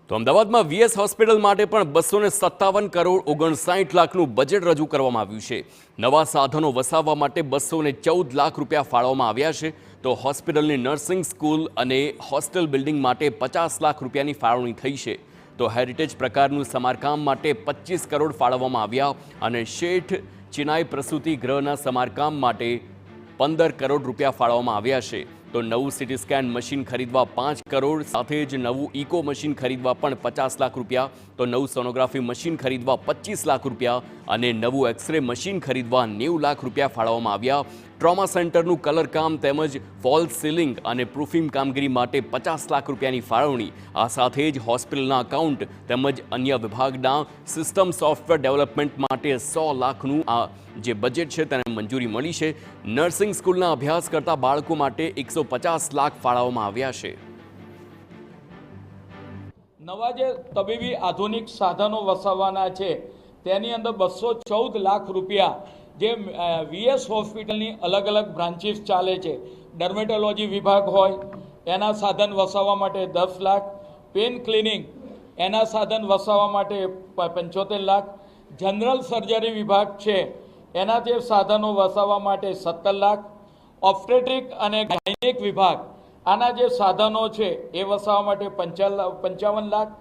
તો અમદાવાદમાં VS hospital માટે પણ 257 કરોડ 59 લાખનું બજેટ રજૂ કરવામાં આવ્યું છે। નવા સાધનો વસાવવા માટે 214 લાખ રૂપિયા ફાળવવામાં આવ્યા છે। તો હોસ્પિટલની નર્સિંગ સ્કૂલ અને હોસ્ટેલ બિલ્ડિંગ માટે 50 લાખ રૂપિયાની ફાળવણી થઈ છે। તો હેરિટેજ પ્રકારનું સમારકામ માટે 25 કરોડ ફાળવવામાં આવ્યા અને શેઠ ચિનાઈ પ્રસૂતિ ગૃહના સમારકામ માટે 15 કરોડ રૂપિયા ફાળવવામાં આવ્યા છે। તો નવું સિટી સ્કેન મશીન ખરીદવા 5 કરોડ, સાથે જ નવું ઇકો મશીન ખરીદવા પણ 50 લાખ રૂપિયા, તો નવું સોનોગ્રાફી મશીન ખરીદવા 25 લાખ રૂપિયા અને નવું એક્સરે મશીન ખરીદવા 90 લાખ રૂપિયા ફાળવવામાં આવ્યા। ટ્રોમા સેન્ટરનું કલર કામ તેમજ ફોલ સીલિંગ અને પ્રૂફિંગ કામગીરી માટે 50 લાખ રૂપિયાની ફાળવણી। આ સાથે જ હોસ્પિટલના અકાઉન્ટ તેમજ અન્ય વિભાગના સિસ્ટમ સોફ્ટવેર ડેવલપમેન્ટ માટે 100 લાખનું આ જે બજેટ છે તેને મંજૂરી મળી છે। નર્સિંગ સ્કૂલના અભ્યાસ કરતા બાળકો માટે 150 લાખ ફાળવવામાં આવ્યા છે। નવા જે તબીબી આધુનિક સાધનો વસાવવાના છે તેની અંદર 214 લાખ રૂપિયા જે વીએસ હોસ્પિટલની અલગ અલગ બ્રાન્ચીસ ચાલે છે, ડર્મેટોલોજી વિભાગ હોય એના સાધન વસાવવા માટે 10 લાખ, પેન ક્લિનિક એના સાધન વસાવવા માટે 75 લાખ, જનરલ સર્જરી વિભાગ છે એના જે સાધનો વસાવવા માટે 17 લાખ, ઓબ્સ્ટેટ્રિક અને ગાયનેક વિભાગ આના જે સાધનો છે એ વસાવવા માટે 55 લાખ,